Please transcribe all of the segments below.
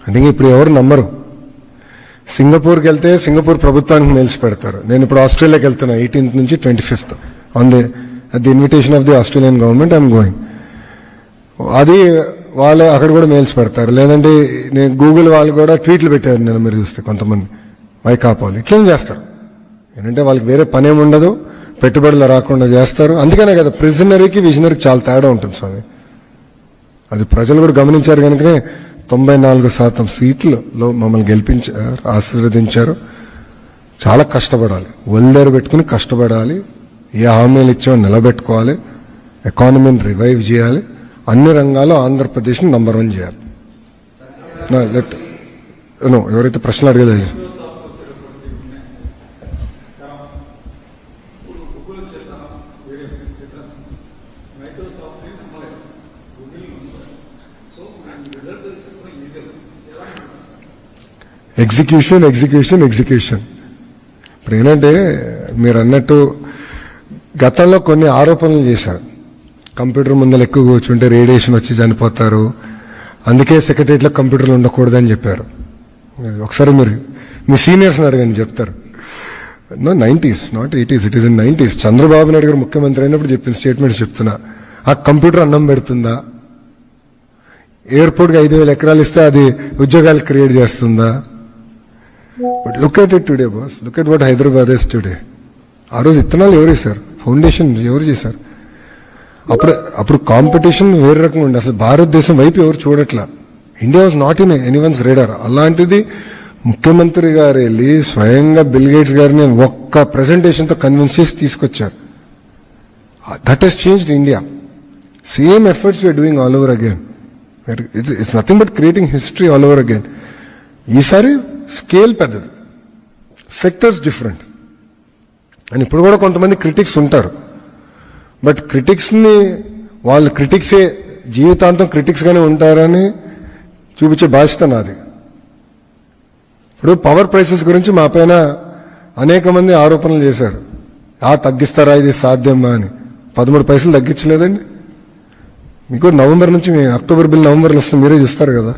అంటే ఇప్పుడు ఎవరు నమ్మరు. సింగపూర్కి వెళ్తే సింగపూర్ ప్రభుత్వానికి మెయిల్స్ పెడతారు. నేను ఇప్పుడు ఆస్ట్రేలియాకి వెళ్తున్నా 18th నుంచి 25th on the invitation of the Australian government I'm going. అది వాళ్ళు అక్కడ కూడా మెయిల్స్ పెడతారు. లేదంటే నేను గూగుల్ వాళ్ళు కూడా ట్వీట్లు పెట్టారు. నేను మీరు చూస్తే కొంతమంది వైకాపాలు ఇట్లేం చేస్తారు. ఏంటంటే వాళ్ళకి వేరే పనేం ఉండదు, పెట్టుబడులు రాకుండా చేస్తారు. అందుకనే కదా ప్రిజనరీకి విజనరీకి చాలా తేడా ఉంటుంది స్వామి. అది ప్రజలు కూడా గమనించారు కనుకనే 94% సీట్లలో మమ్మల్ని గెలిపించారు, ఆశీర్వదించారు. చాలా కష్టపడాలి, ఒళ్ళేరు పెట్టుకుని కష్టపడాలి. ఏ హామీలు ఇచ్చామో నిలబెట్టుకోవాలి, ఎకానమీని రివైవ్ చేయాలి, అన్ని రంగాల్లో ఆంధ్రప్రదేశ్ని నంబర్ 1 చేయాలి. ఎవరైతే ప్రశ్నలు అడిగలేదు ఎగ్జిక్యూషన్ ఎగ్జిక్యూషన్ ఎగ్జిక్యూషన్. ఇప్పుడు ఏంటంటే మీరు అన్నట్టు గతంలో కొన్ని ఆరోపణలు చేశారు. కంప్యూటర్ ముందర ఎక్కువ కూర్చుంటే రేడియేషన్ వచ్చి చనిపోతారు, అందుకే సెక్రటరీలో కంప్యూటర్లు ఉండకూడదని చెప్పారు. ఒకసారి మీరు మీ సీనియర్స్ని అడగండి, చెప్తారు. 90s not 80s, it is in 90s. Chandrababu Naidu గారు ముఖ్యమంత్రి అయినప్పుడు చెప్పిన స్టేట్మెంట్స్ చెప్తున్నా. ఆ కంప్యూటర్ అన్నం పెడుతుందా? ఎయిర్పోర్ట్కి 5,000 ఎకరాలు ఇస్తే అది ఉద్యోగాలు క్రియేట్ చేస్తుందా? But look at it today boss, look at what Hyderabad is today. ఆ రోజు ఇత్తనాలు ఎవరు వేశారు? ఫౌండేషన్ ఎవరు చేశారు? అప్పుడు కాంపిటీషన్ వేరే రకంగా ఉండే. అసలు భారతదేశం వైపు ఎవరు చూడట్లా. India was not in anyone's radar. అలాంటిది ముఖ్యమంత్రి గారు వెళ్ళి స్వయంగా బిల్ గేట్స్ గారిని ఒక్క ప్రెజెంటేషన్తో కన్విన్స్ చేసి తీసుకొచ్చారు. That he's changed India. Same efforts we are doing all over again. It's nothing but creating history all over again. ఈసారి స్కేల్ పెద్దది, సెక్టర్స్ డిఫరెంట్. అని ఇప్పుడు కూడా కొంతమంది క్రిటిక్స్ ఉంటారు. బట్ క్రిటిక్స్ని వాళ్ళు క్రిటిక్సే జీవితాంతం క్రిటిక్స్గానే ఉంటారని చూపించే బాధ్యత నాది. ఇప్పుడు పవర్ ప్రైసెస్ గురించి మా పైన అనేక మంది ఆరోపణలు చేశారు. తగ్గిస్తారా, ఇది సాధ్యమా అని. 13 పైసలు తగ్గించలేదండి. మీకు నవంబర్ నుంచి అక్టోబర్ బిల్ నవంబర్లో వస్తుంది, మీరే చూస్తారు కదా.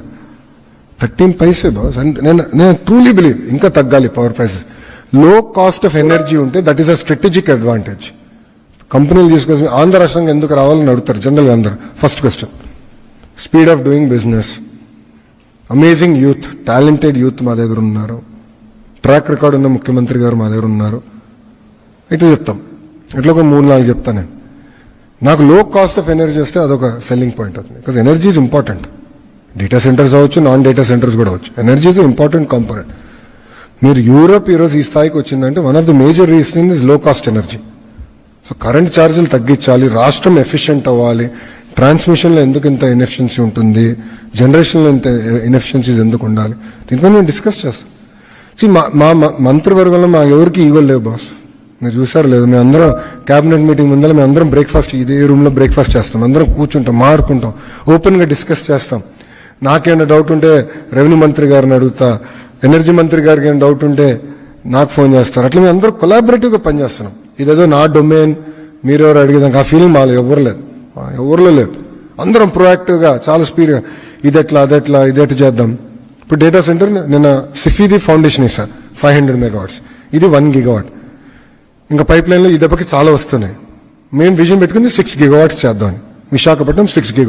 13 పైసే బాస్. నేను ట్రూలీ బిలీవ్ ఇంకా తగ్గాలి పవర్ ప్రైసెస్. లో కాస్ట్ ఆఫ్ ఎనర్జీ ఉంటే that is a strategic advantage. కంపెనీలు తీసుకొచ్చి ఆంధ్ర రాష్ట్రంగా ఎందుకు రావాలని అడుగుతారు జనరల్గా అందరు. First question, speed of doing business, amazing youth, talented youth మా దగ్గర ఉన్నారు, ట్రాక్ రికార్డ్ ఉన్న ముఖ్యమంత్రి గారు మా దగ్గర ఉన్నారు. ఇట్లా చెప్తాం. ఇట్లా ఒక 3-4 చెప్తాను నేను. నాకు లో కాస్ట్ ఆఫ్ ఎనర్జీ వస్తే అదొక సెల్లింగ్ పాయింట్ అవుతుంది. Because energy is important. Data centres అవ్వచ్చు, నాన్ డేటా సెంటర్స్ కూడా అవచ్చు. Energy is important component. మీరు యూరోప్ ఈరోజు ఈ స్థాయికి వచ్చిందంటే one of the major reason is low cost energy. So current ఛార్జీలు తగ్గించాలి, రాష్ట్రం ఎఫిషియెంట్ అవ్వాలి. ట్రాన్స్మిషన్లో ఎందుకు ఇంత ఇన్ఎఫిషియన్సీ ఉంటుంది, జనరేషన్లో ఇంత ఇన్ఎఫిషియన్సీస్ ఎందుకు ఉండాలి, దీనిపై మేము డిస్కస్ చేస్తాం. మా మంత్రివర్గంలో మా ఎవరికి ఈగోలు లేవు బాస్. మీరు చూసారు లేదు, మేము అందరం క్యాబినెట్ మీటింగ్ ముందర మేము అందరం బ్రేక్ఫాస్ట్ ఇదే రూమ్లో బ్రేక్ఫాస్ట్ చేస్తాం. అందరం కూర్చుంటాం, మాట్లాడుకుంటాం, ఓపెన్గా డిస్కస్ చేస్తాం. నాకేమైనా డౌట్ ఉంటే రెవెన్యూ మంత్రి గారిని అడుగుతా, ఎనర్జీ మంత్రి గారికి ఏమైనా డౌట్ ఉంటే నాకు ఫోన్ చేస్తారు. అట్లా మేము అందరూ కొలాబరేటివ్గా పనిచేస్తున్నాం. ఇదేదో నా డొమైన్ మీరెవరు అడిగేదానికి ఆ ఫీలింగ్ మాలో ఎవరిలో లేదు. అందరం ప్రొయాక్టివ్గా చాలా స్పీడ్గా ఇదెట్లా అదెట్లా ఇదెట్లా చేద్దాం. ఇప్పుడు డేటా సెంటర్ నిన్న సిఫీది ఫౌండేషన్ ఇస్తారు 500 megawatts, ఇది 1 gigawatt. ఇంకా పైప్ లైన్లో ఈ దెబ్బకి చాలా వస్తున్నాయి. మేము విజన్ పెట్టుకుంది 6 gigawatts చేద్దామని. విశాఖపట్నం 6 gigawatts.